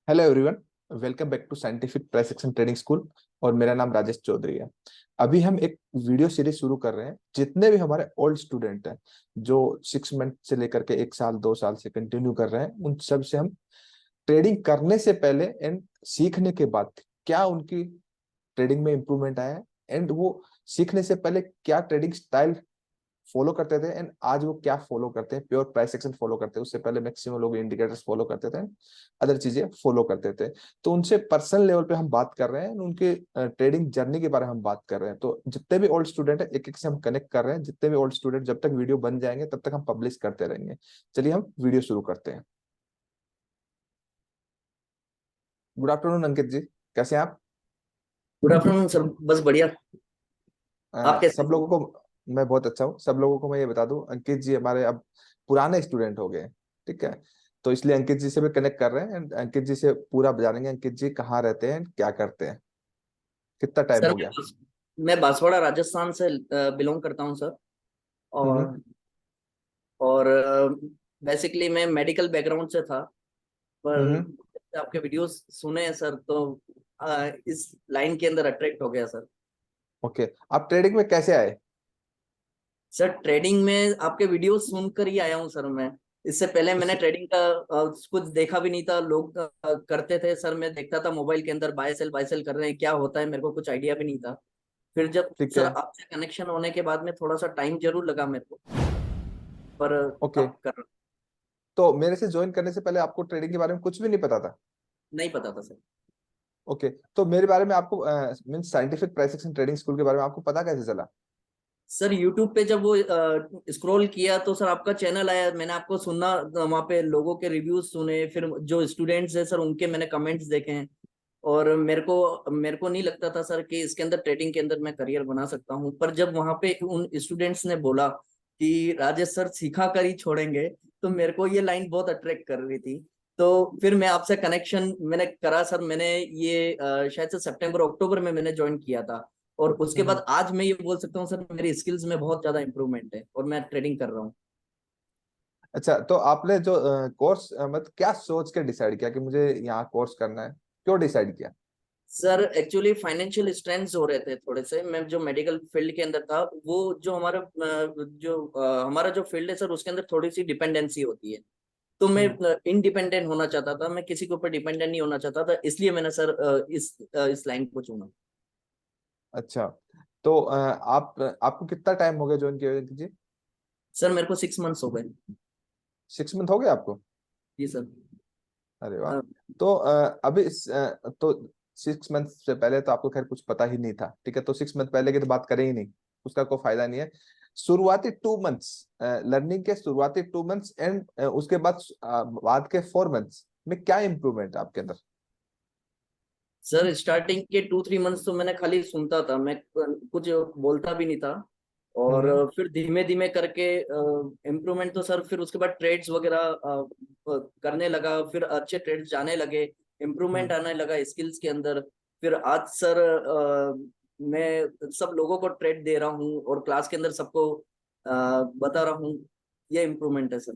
Hello everyone, welcome back to Scientific Price Action Trading School. और मेरा नाम राजेश चौधरी है। अभी हम एक वीडियो सीरीज शुरू कर रहे हैं। जितने भी हमारे ओल्ड स्टूडेंट हैं जो 6 मंथ से लेकर के 1 साल 2 साल से कंटिन्यू कर रहे हैं, उन सब से हम ट्रेडिंग करने से पहले एंड सीखने के बाद क्या उनकी ट्रेडिंग में इंप्रूवमेंट आया है, एंड वो सीखने से पहले क्या ट्रेडिंग स्टाइल फॉलो करते थे एंड आज वो क्या फॉलो करते हैं, प्योर प्राइस एक्शन फॉलो करते हैं। उससे पहले मैक्सिमम लोग इंडिकेटर्स फॉलो करते थे, अदर चीजें फॉलो करते थे। तो उनसे पर्सनल लेवल पे हम बात कर रहे हैं, उनके ट्रेडिंग जर्नी के बारे में हम बात कर रहे हैं। तो जितने भी ओल्ड स्टूडेंट है एक एक से हम कनेक्ट कर रहे हैं। जितने भी ओल्ड स्टूडेंट जब तक वीडियो बन जाएंगे तब तक हम पब्लिश करते रहेंगे। चलिए हम वीडियो शुरू करते हैं। गुड आफ्टरनून अंकित जी, कैसे हैं आप? Good afternoon sir. बस बढ़िया। आप कैसे सब हैं? लोगों को मैं बहुत अच्छा हूँ। सब लोगों को मैं ये बता दूं, अंकित जी हमारे अब पुराने स्टूडेंट हो गए। ठीक है, तो इसलिए अंकित जी से भी कनेक्ट कर रहे हैं and अंकित जी से पूरा जानेंगे अंकित जी कहाँ रहते हैं, क्या करते हैं, कितना टाइम सर हो गया। मैं बांसवाड़ा राजस्थान से बिलोंग करता हूँ सर। हम्म। और और बेसिकली मैं मेडिकल बैकग्राउंड से था। पर हम्म। आपके वीडियोस सुने हैं सर, तो इस लाइन के अंदर अट्रैक्ट हो गया सर। ओके, आप ट्रेडिंग में कैसे आए? सर ट्रेडिंग में आपके वीडियोस सुनकर ही आया हूँ सर मैं। इससे पहले मैंने उस ट्रेडिंग का कुछ देखा भी नहीं था। लोग करते थे सर, मैं देखता था मोबाइल के अंदर बाय सेल कर रहे हैं, क्या होता है मेरे को कुछ आइडिया भी नहीं था। फिर जब ठीक सर है। आपसे कनेक्शन होने के बाद में थोड़ा सा टाइम जरूर लगा मेरे को, पर ओके, अब कर तो मेरे से ज्वाइन करने से पहले आपको ट्रेडिंग के बारे में कुछ भी नहीं पता था? नहीं पता था सर। ओके, तो मेरे बारे में आपको mean scientific Price Action Trading school के बारे में आपको पता कैसे चला? सर यूट्यूब पे जब वो स्क्रॉल किया तो सर आपका चैनल आया, मैंने आपको सुना, वहाँ पे लोगों के रिव्यूज सुने, फिर जो स्टूडेंट्स है सर उनके मैंने कमेंट्स देखे हैं। और मेरे को नहीं लगता था सर कि इसके अंदर ट्रेडिंग के अंदर मैं करियर बना सकता हूँ। पर जब वहाँ पे उन स्टूडेंट्स ने बोला कि राजेश सर सिखा कर ही छोड़ेंगे, तो मेरे को ये लाइन बहुत अट्रैक्ट कर रही थी। तो फिर मैं आपसे कनेक्शन मैंने करा सर। मैंने ये शायद से सितंबर अक्टूबर में मैंने ज्वाइन किया था। और उसके हम्म। बाद आज मैं ये बोल सकता हूँ सर, मेरी स्किल्स में बहुत ज्यादा इंप्रूवमेंट है और मैं ट्रेडिंग कर रहा हूँ। अच्छा, तो आपने जो कोर्स मतलब क्या सोच के डिसाइड किया कि मुझे यहाँ कोर्स करना है, क्यों डिसाइड किया? सर एक्चुअली फाइनेंशियल स्ट्रेंथ्स हो रहे थे थोड़े से। मैं जो मेडिकल फील्ड के अंदर था, वो जो हमारा जो फील्ड है सर, उसके अंदर थोड़ी सी डिपेंडेंसी होती है। तो मैं हम्म। इंडिपेंडेंट होना चाहता था, मैं किसी के ऊपर डिपेंडेंट नहीं होना चाहता था, इसलिए मैंने सर इस लाइन को चुना। अच्छा, तो आप आपको कितना टाइम हो गया ज्वाइन किए हुए जी? सर मेरे को 6 मंथ्स हो गए। 6 मंथ हो गए आपको? जी सर। अरे वाह। अ, तो अभी तो 6 मंथ से पहले तो आपको खैर कुछ पता ही नहीं था। ठीक है, तो 6 मंथ पहले की तो बात करें ही नहीं, उसका कोई फायदा नहीं है। शुरुआती 2 मंथ्स, लर्निंग के शुरुआती 2 मंथ्स एंड उसके बाद के 4 मंथ्स में क्या इम्प्रूवमेंट आपके अंदर? सर स्टार्टिंग के 2-3 मंथ्स तो मैंने खाली सुनता था, मैं कुछ बोलता भी नहीं था। और हम्म। फिर धीमे धीमे करके इम्प्रूवमेंट तो सर, फिर उसके बाद ट्रेड्स वगैरह करने लगा, फिर अच्छे ट्रेड्स जाने लगे, इम्प्रूवमेंट हम्म। आने लगा स्किल्स के अंदर। फिर आज सर मैं सब लोगों को ट्रेड दे रहा हूँ और क्लास के अंदर सबको बता रहा हूँ। ये इम्प्रूवमेंट है सर।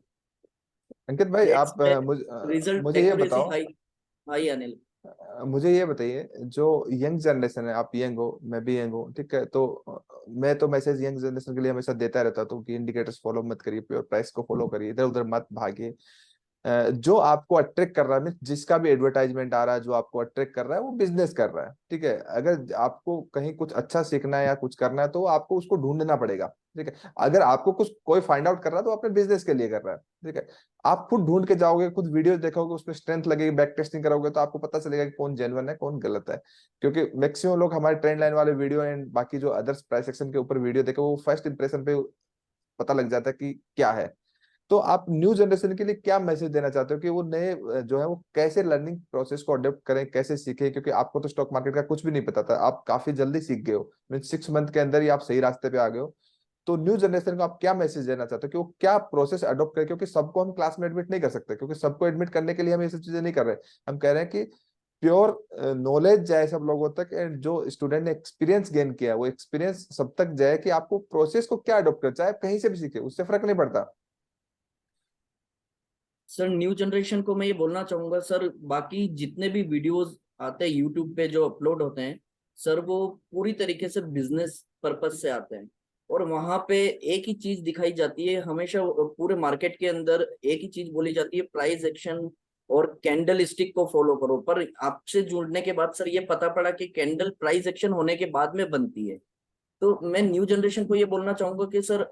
अंकित भाई, ट्रेड्स आप में रिजल्ट मुझे ये एक्यूरेसी बताओ, हाई हाई आने लगी। मुझे ये बताइए, जो यंग जनरेशन है, आप यंग हो मैं भी यंग हूँ, ठीक है, तो मैं तो मैसेज यंग जनरेशन के लिए हमेशा देता रहता हूँ कि इंडिकेटर्स फॉलो मत करिए, प्योर प्राइस को फॉलो करिए, इधर उधर मत भागिए। जो आपको अट्रैक्ट कर रहा है, मीन्स जिसका भी एडवर्टाइजमेंट आ रहा है जो आपको अट्रैक्ट कर रहा है वो बिजनेस कर रहा है। ठीक है, अगर आपको कहीं कुछ अच्छा सीखना है या कुछ करना है तो आपको उसको ढूंढना पड़ेगा। ठीक है, अगर आपको कुछ कोई फाइंड आउट कर रहा है तो अपने बिजनेस के लिए कर रहा है। ठीक है, आप खुद ढूंढ के जाओगे, खुद वीडियो देखोगे, उसमें स्ट्रेंथ लगेगी, बैक टेस्टिंग करोगे तो आपको पता चलेगा कि कौन जेन्युइन है कौन गलत है। क्योंकि मैक्सिमम लोग हमारे ट्रेंड लाइन वाले वीडियो एंड बाकी जो अदर्स प्राइस एक्शन के ऊपर वीडियो देखे वो फर्स्ट इंप्रेशन पे पता लग जाता है कि क्या है। तो आप न्यू जनरेशन के लिए क्या मैसेज देना चाहते हो कि वो नए जो है वो कैसे लर्निंग प्रोसेस को अडॉप्ट करें, कैसे सीखें? क्योंकि आपको तो स्टॉक मार्केट का कुछ भी नहीं पता था, आप काफी जल्दी सीख गए हो, मीन 6 मंथ के अंदर ही आप सही रास्ते पे आ गए हो। तो न्यू जनरेशन को आप क्या मैसेज देना चाहते हो कि वो क्या प्रोसेस अडॉप्ट करें? क्योंकि सबको हम क्लास में एडमिट नहीं कर सकते, क्योंकि सबको एडमिट करने के लिए हम ये सब चीजें नहीं कर रहे। हम कह रहे हैं कि प्योर नॉलेज जाए सब लोगों तक, एंड जो स्टूडेंट ने एक्सपीरियंस गेन किया है वो एक्सपीरियंस सब तक जाए कि आपको प्रोसेस को क्या अडॉप्ट कर, चाहे आप कहीं से भी सीखे उससे फर्क नहीं पड़ता। सर न्यू जनरेशन को मैं ये बोलना चाहूंगा सर, बाकी जितने भी वीडियोस आते हैं यूट्यूब पे जो अपलोड होते हैं सर, वो पूरी तरीके से बिजनेस पर्पज से आते हैं। और वहां पे एक ही चीज दिखाई जाती है हमेशा, पूरे मार्केट के अंदर एक ही चीज बोली जाती है, प्राइस एक्शन और कैंडल स्टिक को फॉलो करो। पर आपसे जुड़ने के बाद सर ये पता पड़ा कि कैंडल प्राइस एक्शन होने के बाद में बनती है। तो मैं न्यू जनरेशन को ये बोलना चाहूंगा कि सर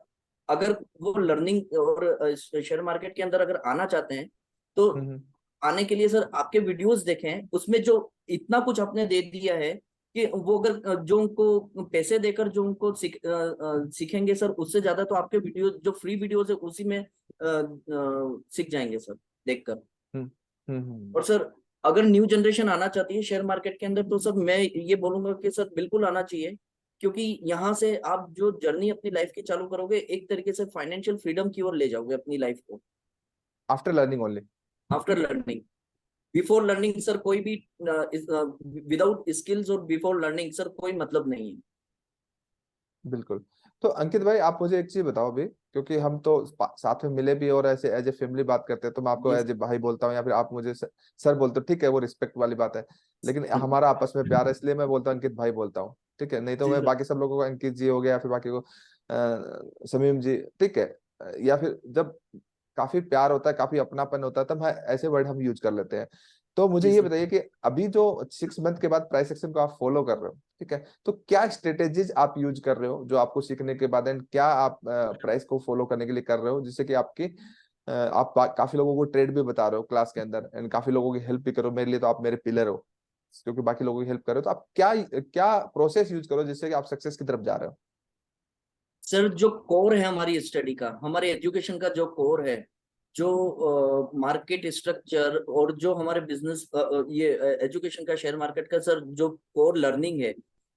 अगर वो लर्निंग और शेयर मार्केट के अंदर अगर आना चाहते हैं तो हम्म। आने के लिए सर आपके वीडियोस देखें, उसमें जो इतना कुछ आपने दे दिया है कि वो अगर जो उनको पैसे देकर जो उनको सीखेंगे सर, उससे ज्यादा तो आपके वीडियो जो फ्री वीडियोस है उसी में सीख जाएंगे सर देखकर। हम्म। और सर अगर न्यू जनरेशन आना चाहती है शेयर मार्केट के अंदर तो सर मैं ये बोलूंगा कि सर बिल्कुल आना चाहिए, क्योंकि यहाँ से आप जो जर्नी अपनी लाइफ की चालू करोगे एक तरीके से फाइनेंशियल फ्रीडम की ओर ले जाओगे अपनी लाइफ को। After learning only. After learning, before learning sir कोई भी विदाउट स्किल्स और बिफोर लर्निंग सर कोई मतलब नहीं है। बिल्कुल। तो अंकित भाई, आप मुझे एक चीज बताओ अभी, क्योंकि हम तो साथ में मिले भी और ऐसे एज ए फैमिली बात करते हैं, तो मैं आपको जी एज ए भाई बोलता हूँ या फिर आप मुझे सर बोलते हो, ठीक है, वो रिस्पेक्ट वाली बात है। लेकिन सर। हमारा आपस में प्यार है, इसलिए मैं बोलता हूँ अंकित भाई बोलता हूँ, ठीक है। नहीं तो जी मैं सर। बाकी सब लोगों को अंकित जी हो गया या फिर बाकी को समीम जी, ठीक है। या फिर जब काफी प्यार होता है, काफी अपनापन होता है, तब ऐसे वर्ड हम यूज कर लेते हैं। तो मुझे जी ये सर। बताइए कि अभी जो 6 मंथ के बाद प्राइस एक्शन को आप फॉलो कर रहे हो, ठीक है, तो क्या स्ट्रेटेजीज आप यूज कर रहे हो जो आपको सीखने के बाद, एंड क्या आप प्राइस को फॉलो करने के लिए कर रहे हो, जिससे कि आपकी आप काफी लोगों को ट्रेड भी बता रहे हो क्लास के अंदर, एंड काफी लोगों की हेल्प भी करो। मेरे लिए तो आप मेरे पिलर हो, क्योंकि बाकी लोगों की हेल्प कर रहे हो। तो आप क्या क्या प्रोसेस यूज करो जिससे कि आप सक्सेस की तरफ जा रहे हो? सर जो कोर है हमारी स्टडी का, हमारे एजुकेशन का जो कोर है, जो मार्केट स्ट्रक्चर और जो हमारे बिजनेस ये एजुकेशन का शेयर मार्केट का सर जो कोर लर्निंग है,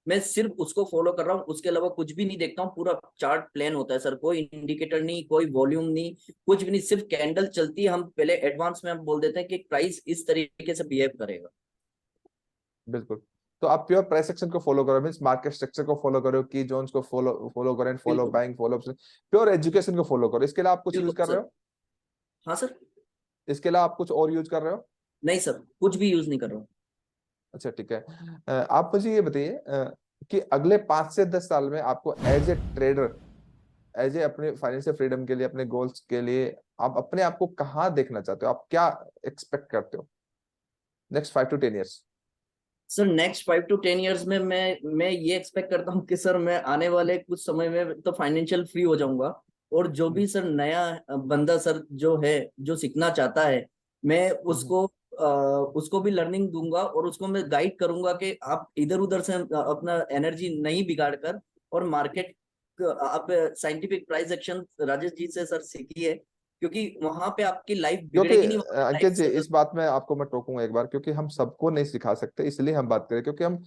मैं सिर्फ उसको फॉलो कर रहा हूँ, उसके अलावा कुछ भी नहीं देखता हूँ। पूरा चार्ट प्लान होता है सर, कोई इंडिकेटर नहीं, कोई वॉल्यूम नहीं, कुछ भी नहीं, सिर्फ कैंडल चलती है। हम पहले एडवांस में हम बोल देते हैं कि प्राइस इस तरीके से बिहेव करेगा। बिल्कुल। तो आप प्योर प्राइस एक्शन को फॉलो करो, मींस मार्केट स्ट्रक्चर को फॉलो करो, की जोन्स को फॉलो फॉलो करो, एंड फॉलो बिल्कुल। बाइंग, फॉलो प्योर एजुकेशन को फॉलो करो। इसके अलावा आप कुछ यूज बिल्कुल कर रहे सर। हो? हाँ सर। इसके अलावा आप कुछ और यूज कर रहे हो? नहीं सर, कुछ भी यूज नहीं कर रहा हूँ। अच्छा, ठीक है। आप मुझे ये बताइए कि अगले 5 से 10 साल में आपको as a trader, as a अपने फाइनेंशियल फ्रीडम के लिए, अपने गोल्स के लिए, आप अपने आप को कहाँ देखना चाहते हो? आप क्या एक्सपेक्ट करते हो next 5 to 10 years? Sir next 5 to 10 years में मैं ये एक्सपेक्ट करता हूँ कि सर मैं आने वाले कुछ समय में तो फाइनेंशियल फ्री हो जाऊंगा। और जो भी सर नया बंदा सर जो है, जो सीखना चाहता है, मैं उसको भी लर्निंग दूंगा और उसको मैं गाइड करूंगा कि आप इधर उधर से अपना एनर्जी नहीं बिगाड़ कर और मार्केट, आप scientific Price action Rajesh ji से सर सीखिए, क्योंकि वहां पे आपकी लाइफ क्योंकि बिगड़ेगी नहीं, वहां पे लाइफ अंकित जी, सेटल। इस बात में आपको मैं टोकूंगा एक बार, क्योंकि हम सबको नहीं सिखा सकते, इसलिए हम बात करें, क्योंकि हम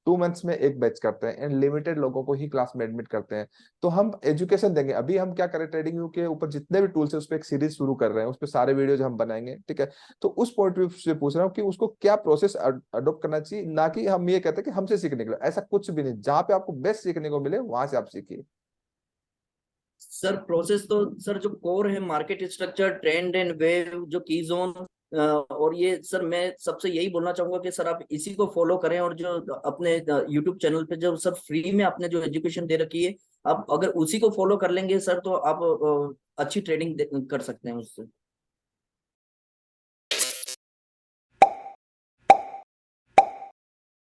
2 मंथ्स में एक बैच करते हैं एंड लिमिटेड लोगों को ही क्लास में एडमिट करते हैं। तो हम एजुकेशन देंगे। अभी हम क्या करें, ट्रेडिंग व्यू के ऊपर जितने भी टूल्स है उस पर एक सीरीज शुरू कर रहे हैं, उस पर सारे वीडियोज हम बनाएंगे, ठीक है। तो उस पॉइंट व्यू से पूछ रहा हूँ कि उसको क्या प्रोसेस अडोप्ट करना चाहिए, ना कि हम ये कहते हैं कि हमसे सीखने के लिए। ऐसा कुछ भी नहीं, जहाँ पे आपको बेस्ट सीखने को मिले वहां से आप सीखिए। सर प्रोसेस तो सर जो कोर है, market structure, trend and wave, जो की जोन, और ये सर मैं सबसे यही बोलना चाहूंगा कि सर आप इसी को फॉलो करें। और जो अपने यूट्यूब चैनल पे जो सर फ्री में आपने जो एजुकेशन दे रखी है, आप अगर उसी को फॉलो कर लेंगे सर तो आप अच्छी ट्रेडिंग कर सकते हैं उससे।